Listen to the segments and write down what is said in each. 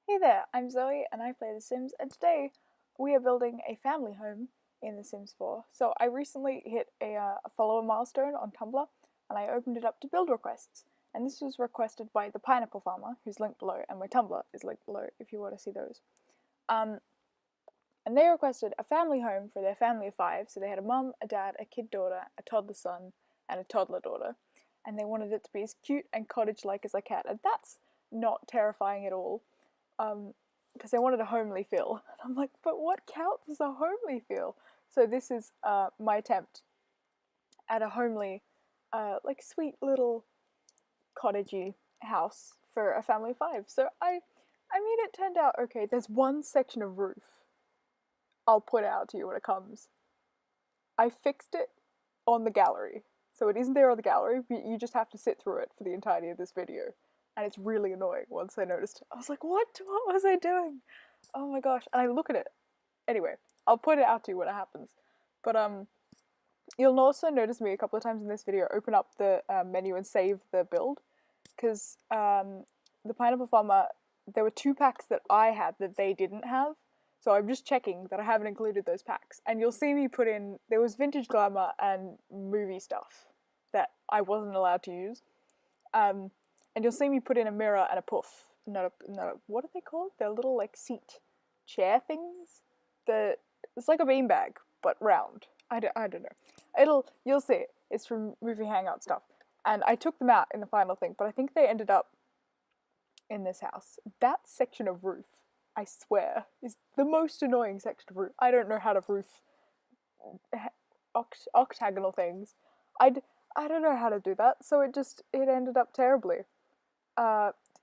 Hey there, I'm Zoe and I play The Sims, and today we are building a family home in The Sims 4. So I recently hit a follower milestone on Tumblr and I opened it up to build requests. And this was requested by the Pineapple Farmer, who's linked below, and my Tumblr is linked below if you want to see those. Um, and they requested a family home for their family of 5, so they had a mum, a dad, a kid daughter, a toddler son, and a toddler daughter. And they wanted it to be as cute and cottage-like as I can, and that's not terrifying at all because they wanted a homely feel. And I'm like, but what counts as a homely feel? So this is my attempt at a homely, like sweet little cottagey house for a family of 5. So I mean, it turned out okay. There's one section of roof. I'll point out to you when it comes. I fixed it on the gallery, so it isn't there on the gallery. But you just have to sit through it for the entirety of this video, and it's really annoying. Once I noticed, I was like, "What? What was I doing?" Oh my gosh! And I look at it. Anyway, I'll point it out to you when it happens. But you'll also notice me a couple of times in this video open up the menu and save the build, because the Pineapple Farmer, there were 2 packs that I had that they didn't have. So I'm just checking that I haven't included those packs. And you'll see me put in, there was vintage glamour and movie stuff that I wasn't allowed to use. And you'll see me put in a mirror and a puff. What are they called? They're little like seat chair things. It's like a beanbag, but round. I don't know. You'll see it. It's from movie hangout stuff. And I took them out in the final thing, but I think they ended up in this house. That section of roof, I swear, is the most annoying section of roof. I don't know how to roof octagonal things. I don't know how to do that, so it ended up terribly.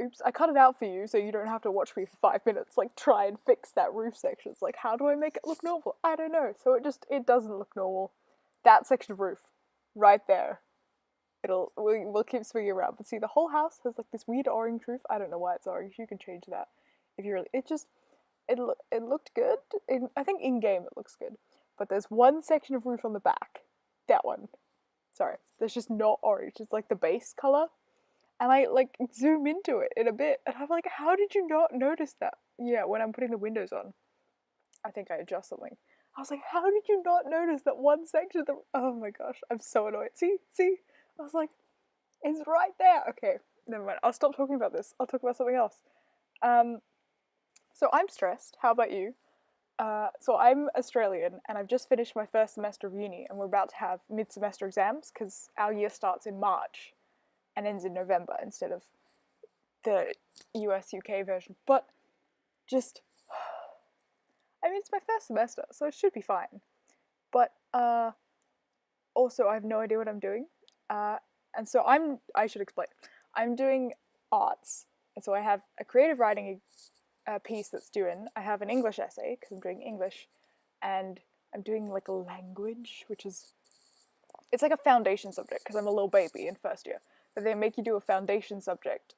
Oops, I cut it out for you so you don't have to watch me for 5 minutes, like try and fix that roof section. It's like, how do I make it look normal? I don't know. So it doesn't look normal. That section of roof, right there. We'll keep swinging around, but see, the whole house has like this weird orange roof. I don't know why it's orange. You can change that if you really. It looked good. I think in game it looks good, but there's one section of roof on the back. That one. Sorry, there's just not orange. It's like the base color, and I like zoom into it in a bit, and I'm like, how did you not notice that? Yeah, when I'm putting the windows on, I think I adjust something. I was like, how did you not notice that one section of the? Oh my gosh, I'm so annoyed. See. I was like, it's right there. Okay, never mind. I'll stop talking about this. I'll talk about something else. Um, so I'm stressed. How about you? So I'm Australian, and I've just finished my first semester of uni, and we're about to have mid-semester exams because our year starts in March and ends in November instead of the US UK version. But just, I mean, it's my first semester, so it should be fine. But also, I have no idea what I'm doing. And so I should explain. I'm doing arts, and so I have a creative writing piece that's due in. I have an English essay, because I'm doing English, and I'm doing like a language, it's like a foundation subject, because I'm a little baby in first year. But they make you do a foundation subject,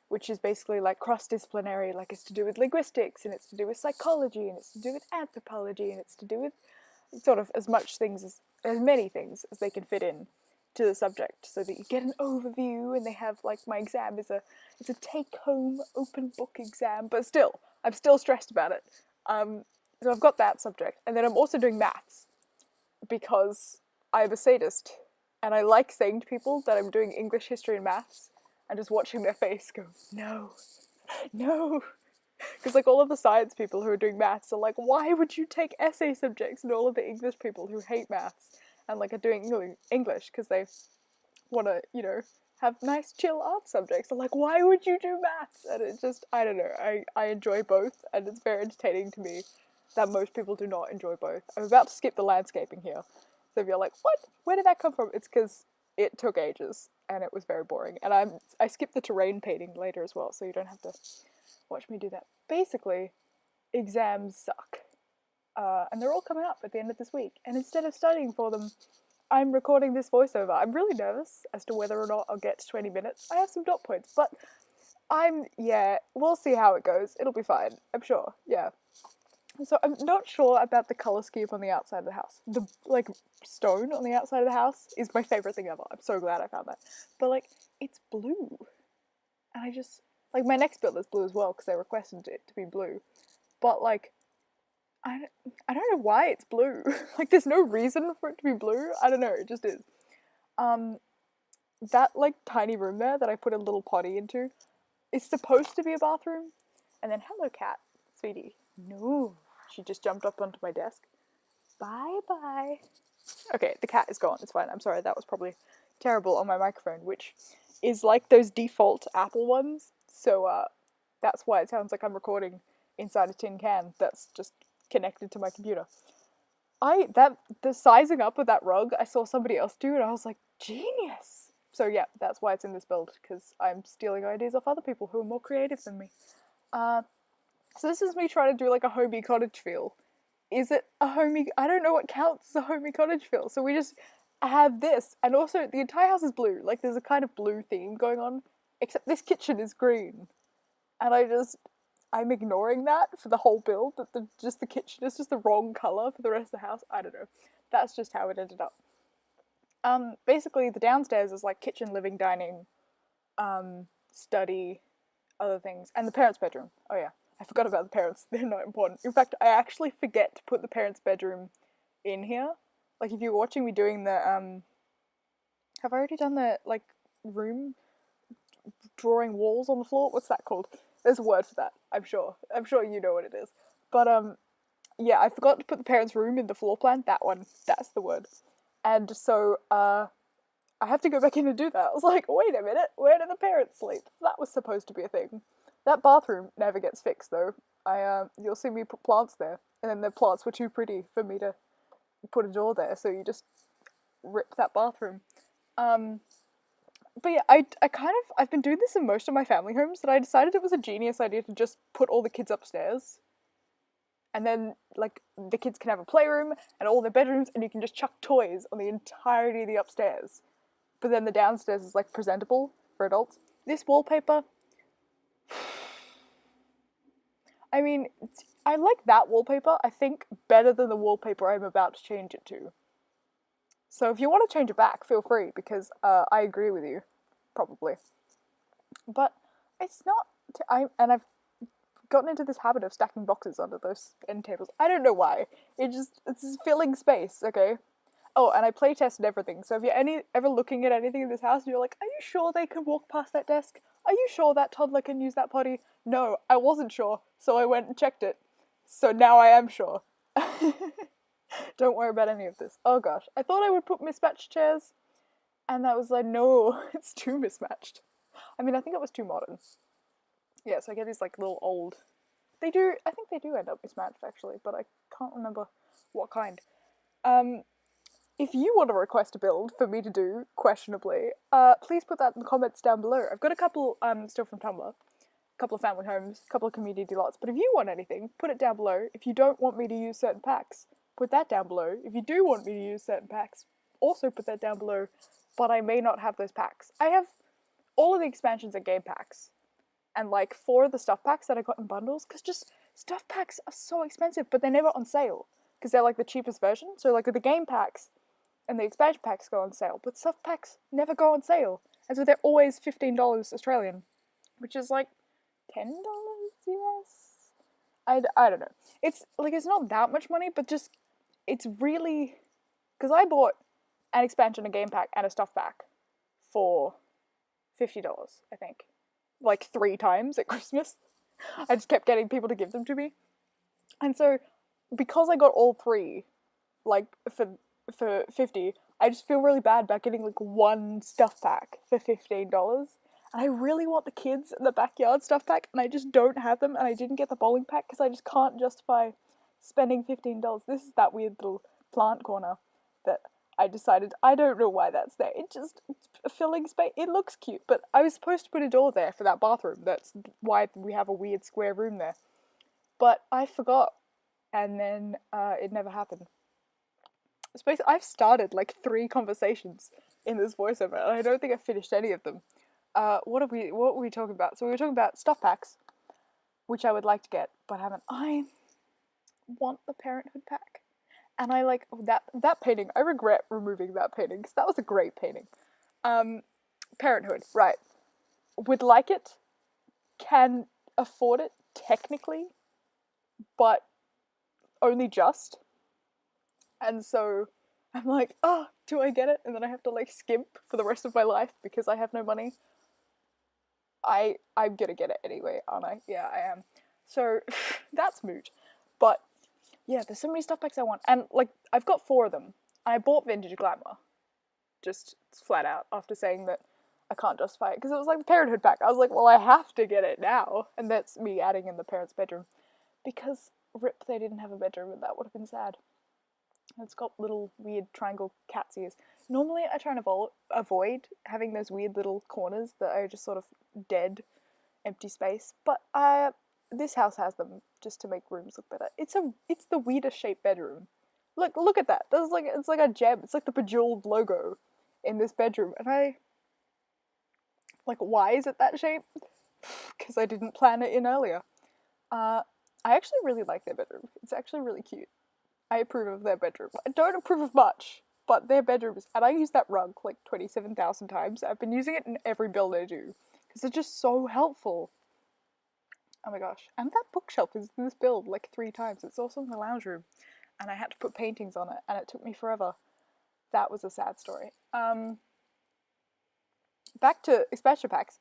which is basically like cross-disciplinary, like it's to do with linguistics, and it's to do with psychology, and it's to do with anthropology, and it's to do with sort of as many things as they can fit in to the subject, so that you get an overview. And they have like, my exam is it's a take-home open book exam, but still I'm still stressed about it. So I've got that subject, and then I'm also doing maths because I'm a sadist and I like saying to people that I'm doing English, history, and maths, and just watching their face go, no, no. Because like all of the science people who are doing maths are like, why would you take essay subjects? And all of the English people who hate maths and like are doing English because they want to, have nice chill art subjects. I'm like, why would you do maths? And it just, I don't know. I enjoy both, and it's very entertaining to me that most people do not enjoy both. I'm about to skip the landscaping here. So if you're like, what? Where did that come from? It's because it took ages and it was very boring. And I skipped the terrain painting later as well, so you don't have to watch me do that. Basically, exams suck. And they're all coming up at the end of this week. And instead of studying for them, I'm recording this voiceover. I'm really nervous as to whether or not I'll get to 20 minutes. I have some dot points, but we'll see how it goes. It'll be fine, I'm sure, yeah. So I'm not sure about the colour scheme on the outside of the house. The, like, stone on the outside of the house is my favourite thing ever. I'm so glad I found that. But, like, it's blue. And Like, my next build is blue as well, because they requested it to be blue. But, like, I don't know why it's blue. Like, there's no reason for it to be blue. I don't know, it just is. Um, that, like, tiny room there that I put a little potty into is supposed to be a bathroom. And then, hello, cat, sweetie. No, she just jumped up onto my desk. Bye-bye. Okay, the cat is gone. It's fine. I'm sorry, that was probably terrible on my microphone, which is like those default Apple ones. So, that's why it sounds like I'm recording inside a tin can that's just connected to my computer. The sizing up of that rug, I saw somebody else do, and I was like, genius! So yeah, that's why it's in this build, because I'm stealing ideas off other people who are more creative than me. So this is me trying to do like a homey cottage feel. Is it a homey? I don't know what counts as a homey cottage feel. So we just have this, and also the entire house is blue. Like there's a kind of blue theme going on, except this kitchen is green, and I'm ignoring that for the whole build. That the kitchen is just the wrong color for the rest of the house. I don't know. That's just how it ended up. Basically the downstairs is like kitchen, living, dining, study, other things, and the parents' bedroom. Oh yeah, I forgot about the parents. They're not important. In fact, I actually forget to put the parents' bedroom in here. Like if you're watching me doing the have I already done the like room drawing walls on the floor? What's that called? There's a word for that. I'm sure you know what it is. But yeah, I forgot to put the parents' room in the floor plan. That one. That's the word. And so I have to go back in and do that. I was like, wait a minute, where did the parents sleep? That was supposed to be a thing. That bathroom never gets fixed though. You'll see me put plants there, and then the plants were too pretty for me to put a door there, so you just rip that bathroom. But yeah, I've been doing this in most of my family homes, that I decided it was a genius idea to just put all the kids upstairs. And then, like, the kids can have a playroom and all their bedrooms, and you can just chuck toys on the entirety of the upstairs. But then the downstairs is, like, presentable for adults. This wallpaper... I mean, I like that wallpaper, I think, better than the wallpaper I'm about to change it to. So if you want to change it back, feel free, because I agree with you, probably. But it's not... I've gotten into this habit of stacking boxes under those end tables. I don't know why. It's filling space, okay? Oh, and I playtested everything, so if you're ever looking at anything in this house and you're like, are you sure they can walk past that desk? Are you sure that toddler can use that potty? No, I wasn't sure, so I went and checked it. So now I am sure. Don't worry about any of this. Oh gosh, I thought I would put mismatched chairs, and that was like, no, it's too mismatched. I mean, I think it was too modern. Yeah, so I get these like little old... I think they do end up mismatched actually, but I can't remember what kind. If you want to request a build for me to do, questionably, please put that in the comments down below. I've got a couple still from Tumblr, a couple of family homes, a couple of community lots, but if you want anything, put it down below. If you don't want me to use certain packs, put that down below. If you do want me to use certain packs, also put that down below, but I may not have those packs. I have all of the expansions and game packs, and like 4 of the stuff packs that I got in bundles, because just stuff packs are so expensive, but they're never on sale, because they're like the cheapest version. So like with the game packs and the expansion packs go on sale, but stuff packs never go on sale, and so they're always $15 Australian, which is like $10 US. I don't know. It's like, it's not that much money, but just, it's really, because I bought an expansion, a game pack, and a stuff pack for $50, I think. Like 3 times at Christmas. I just kept getting people to give them to me. And so, because I got all 3, like, for 50, I just feel really bad about getting like 1 stuff pack for $15. And I really want the kids in the backyard stuff pack, and I just don't have them, and I didn't get the bowling pack because I just can't justify spending $15. This is that weird little plant corner that I decided, I don't know why that's there. It's a filling space. It looks cute, but I was supposed to put a door there for that bathroom. That's why we have a weird square room there. But I forgot, and then it never happened. I've started like 3 conversations in this voiceover, and I don't think I've finished any of them. What were we talking about? So we were talking about stuff packs, which I would like to get, but haven't. I want the Parenthood pack. And I like that painting. I regret removing that painting, because that was a great painting. Parenthood, right. Would like it. can afford it technically, but only just. And so I'm like, oh, do I get it? And then I have to like skimp for the rest of my life because I have no money. I'm gonna get it anyway, aren't I? Yeah, I am. So that's moot. But yeah, there's so many stuff packs I want, and like I've got 4 of them. I bought Vintage Glamour, just flat out after saying that I can't justify it because it was like the Parenthood pack. I was like, well, I have to get it now, and that's me adding in the parents' bedroom because rip, they didn't have a bedroom, and that would have been sad. It's got little weird triangle cat's ears. Normally, I try and avoid having those weird little corners that are just sort of dead, empty space. But this house has them just to make rooms look better. It's the weirdest shaped bedroom. Look at that. It's like a gem. It's like the Bejeweled logo in this bedroom, and I like, why is it that shape? Because I didn't plan it in earlier. I actually really like their bedroom. It's actually really cute. I approve of their bedroom. I don't approve of much, but their bedrooms, and I use that rug like 27,000 times. I've been using it in every build I do, because it's just so helpful. Oh my gosh. And that bookshelf is in this build like 3 times. It's also in the lounge room, and I had to put paintings on it, and it took me forever. That was a sad story. Back to expansion packs.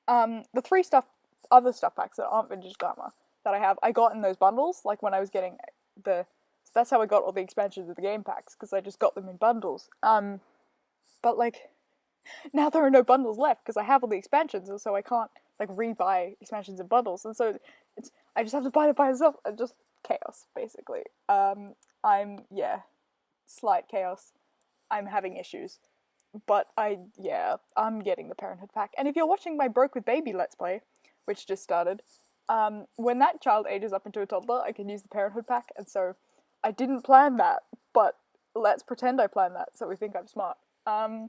The 3 other stuff packs that aren't Vintage Glamour that I got in those bundles, like when I was getting that's how I got all the expansions of the game packs, because I just got them in bundles. But like, now there are no bundles left, because I have all the expansions, and so I can't, like, re-buy expansions in bundles, and so I just have to buy it by myself, and just chaos, basically. Slight chaos. I'm having issues. But I'm getting the Parenthood pack. And if you're watching my Broke with Baby Let's Play, which just started, when that child ages up into a toddler, I can use the Parenthood pack, and so I didn't plan that, but let's pretend I planned that, so we think I'm smart. So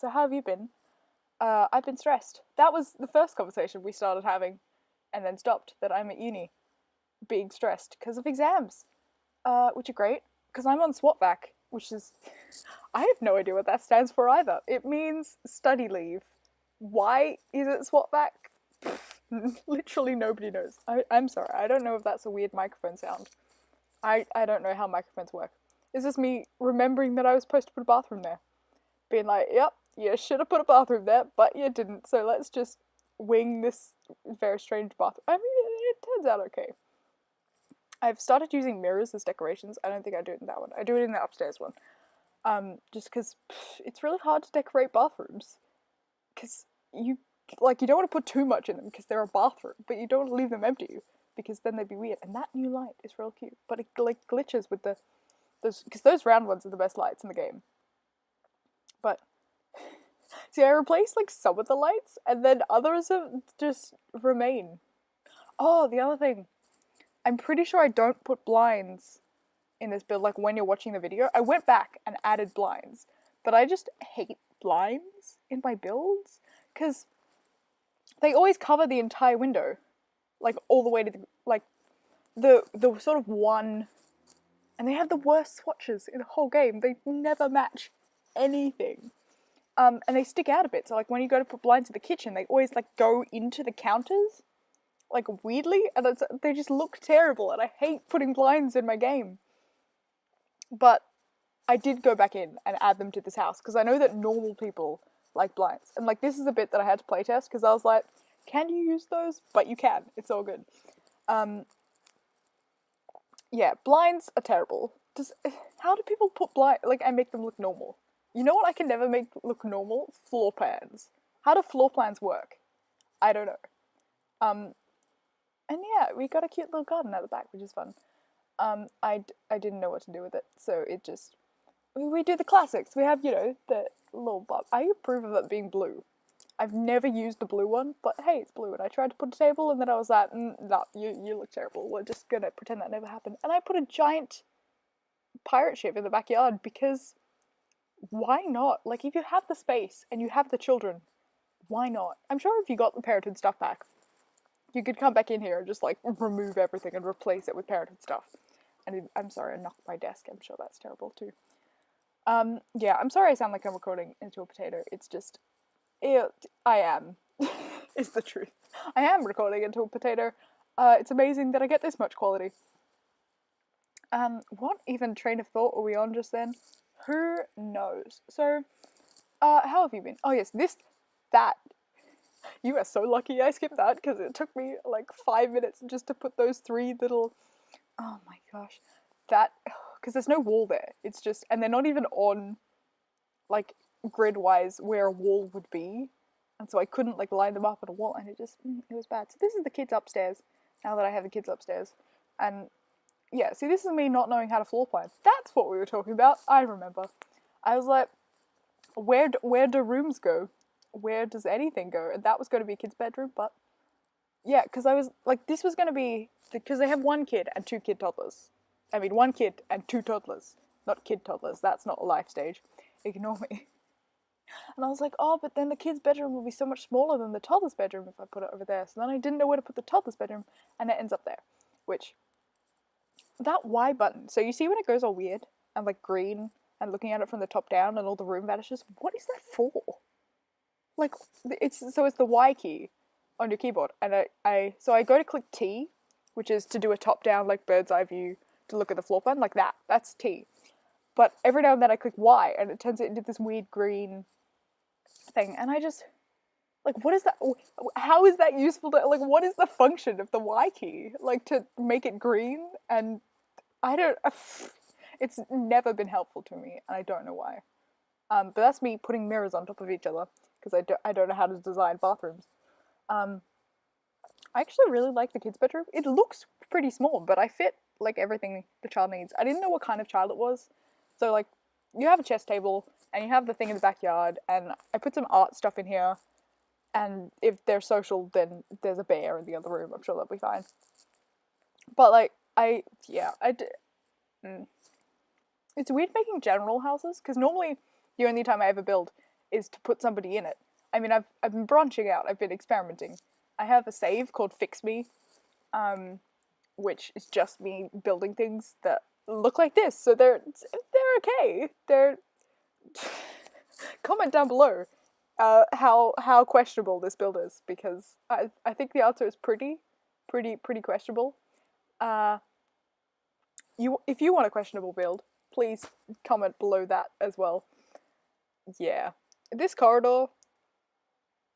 how have you been? I've been stressed. That was the first conversation we started having, and then stopped, that I'm at uni, being stressed because of exams, which are great, because I'm on SWATback, which is, I have no idea what that stands for either. It means study leave. Why is it SWATback? Literally nobody knows. I'm sorry, I don't know if that's a weird microphone sound. I don't know how microphones work. Is this me remembering that I was supposed to put a bathroom there? Being like, yep, you should have put a bathroom there, but you didn't, so let's just wing this very strange bathroom. I mean, it turns out okay. I've started using mirrors as decorations. I don't think I do it in that one. I do it in the upstairs one. Just because it's really hard to decorate bathrooms. Because you don't want to put too much in them because they're a bathroom, but you don't want to leave them empty because then they'd be weird. And that new light is real cute, but it like glitches with because those round ones are the best lights in the game. But see, I replaced like some of the lights, and then others have just remain. Oh, the other thing, I'm pretty sure I don't put blinds in this build. Like when you're watching the video, I went back and added blinds, but I just hate blinds in my builds because they always cover the entire window, like all the way to the sort of one, and they have the worst swatches in the whole game. They never match anything. And they stick out a bit, so like when you go to put blinds in the kitchen, they always like go into the counters, like weirdly, and they just look terrible, and I hate putting blinds in my game. But I did go back in and add them to this house, because I know that normal people like blinds, and like this is a bit that I had to playtest, because I was like, can you use those? But you can, it's all good. Yeah, blinds are terrible. How do people put and make them look normal? You know what I can never make look normal? Floor plans. How do floor plans work? I don't know. And yeah, we got a cute little garden at the back, which is fun. I didn't know what to do with it, so it just... We do the classics. We have, the little bulb. I approve of it being blue. I've never used the blue one, but hey, it's blue, and I tried to put a table, and then I was like, no, you look terrible. We're just gonna pretend that never happened. And I put a giant pirate ship in the backyard, because... why not? Like, if you have the space and you have the children, why not? I'm sure if you got the Parenthood stuff back, you could come back in here and just, like, remove everything and replace it with Parenthood stuff. And I'm sorry, I knocked my desk. I'm sure that's terrible, too. Yeah, I'm sorry I sound like I'm recording into a potato. It's just... I am. is the truth. I am recording into a potato. It's amazing that I get this much quality. What even train of thought were we on just then? Who knows? So, how have you been? Oh yes, that. You are so lucky I skipped that, because it took me like 5 minutes just to put those 3 little... Oh my gosh. That... Because there's no wall there. It's just... And they're not even on, like, grid-wise where a wall would be. And so I couldn't, like, line them up on a wall, and it was bad. So this is the kids upstairs, now that I have the kids upstairs. And, yeah, see, this is me not knowing how to floor plan. That's what we were talking about. I remember. I was like, where do rooms go? Where does anything go? And that was going to be a kid's bedroom, but yeah, because I was like, this was going to be, because they have 1 kid and 2 kid toddlers. I mean, 1 kid and 2 toddlers, not kid toddlers. That's not a life stage. Ignore me. And I was like, oh, but then the kid's bedroom will be so much smaller than the toddler's bedroom if I put it over there. So then I didn't know where to put the toddler's bedroom, and it ends up there. Which, that Y button, so you see when it goes all weird and like green and looking at it from the top down and all the room vanishes? What is that for? Like, it's the Y key on your keyboard, and so I go to click T, which is to do a top-down, like, bird's eye view to look at the floor plan, like that. That's T. But every now and then I click Y, and it turns it into this weird green thing, and I just, like, what is that? How is that useful to, like, what is the function of the Y key? Like, to make it green? And I don't, it's never been helpful to me, and I don't know why. But that's me putting mirrors on top of each other, because I don't know how to design bathrooms. I actually really like the kids' bedroom. It looks pretty small, but I fit, like, everything the child needs. I didn't know what kind of child it was. So, like, you have a chess table, and you have the thing in the backyard, and I put some art stuff in here, and if they're social, then there's a bear in the other room. I'm sure that'll be fine. But, like, it's weird making general houses, because normally the only time I ever build is to put somebody in it. I mean, I've been branching out, I've been experimenting. I have a save called Fix Me, which is just me building things that look like this, so they're okay. Comment down below how questionable this build is, because I think the answer is pretty questionable. If you want a questionable build, please comment below that as well. Yeah. This corridor,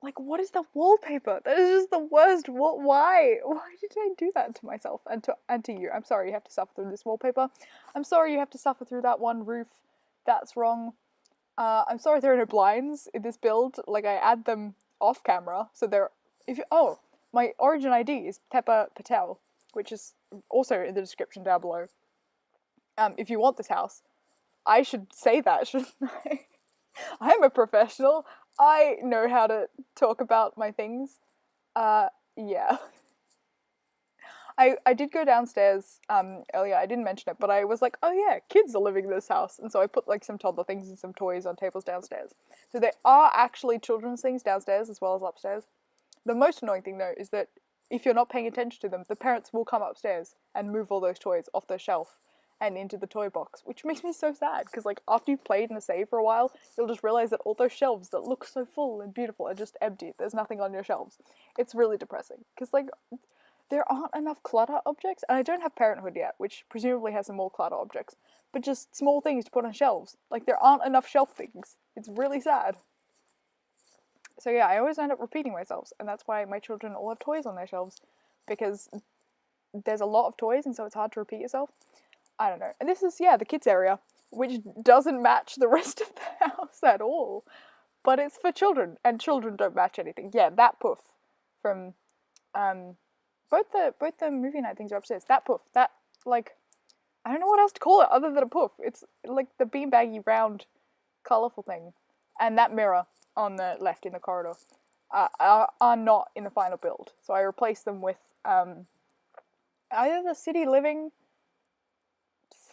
like, what is the wallpaper? That is just the worst. Why? Why did I do that to myself and to you? I'm sorry you have to suffer through this wallpaper. I'm sorry you have to suffer through that one roof. That's wrong. I'm sorry there are no blinds in this build. Like, I add them off camera, so they're... my origin ID is PepperPatel, which is also in the description down below. If you want this house, I should say that, shouldn't I? I'm a professional. I know how to talk about my things. Yeah. I did go downstairs earlier. I didn't mention it, but I was like, oh yeah, kids are living in this house. And so I put, like, some toddler things and some toys on tables downstairs. So there are actually children's things downstairs as well as upstairs. The most annoying thing, though, is that if you're not paying attention to them, the parents will come upstairs and move all those toys off the shelf and into the toy box, which makes me so sad, because, like, after you've played in a save for a while, you'll just realize that all those shelves that look so full and beautiful are just empty. There's nothing on your shelves. It's really depressing, because, like, there aren't enough clutter objects, and I don't have Parenthood yet, which presumably has some more clutter objects, but just small things to put on shelves. Like, there aren't enough shelf things. It's really sad. So yeah, I always end up repeating myself, and that's why my children all have toys on their shelves, because there's a lot of toys, and so it's hard to repeat yourself. I don't know. And this is, yeah, the kids area, which doesn't match the rest of the house at all. But it's for children, and children don't match anything. Yeah, that poof from, both the movie night things are upstairs. That poof, that, like, I don't know what else to call it other than a poof. It's like the beanbaggy round, colourful thing. And that mirror on the left in the corridor are not in the final build. So I replaced them with, either the City Living...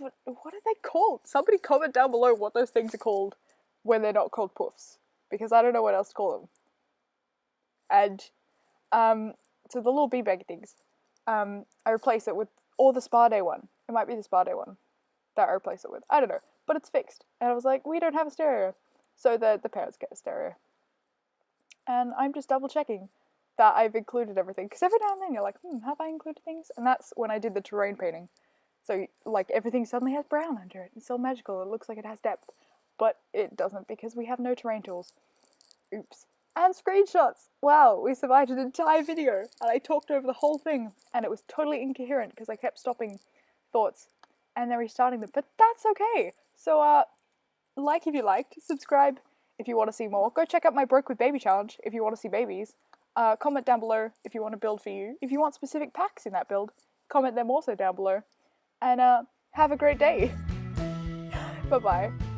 What are they called? Somebody comment down below what those things are called when they're not called puffs, because I don't know what else to call them. And so the little beanbag things, I replace it with, or the spa day one. It might be the spa day one that I replace it with. I don't know, but it's fixed. And I was like, we don't have a stereo, so the parents get a stereo. And I'm just double checking that I've included everything. Because every now and then you're like, have I included things? And that's when I did the terrain painting. So, like, everything suddenly has brown under it. It's so magical. It looks like it has depth. But it doesn't because we have no terrain tools. Oops. And screenshots! Wow, we survived an entire video. And I talked over the whole thing. And it was totally incoherent because I kept stopping thoughts and then restarting them. But that's okay. So, like if you liked, subscribe if you want to see more. Go check out my Broke with Baby challenge if you want to see babies. Comment down below if you want to build for you. If you want specific packs in that build, comment them also down below. And have a great day. Bye-bye.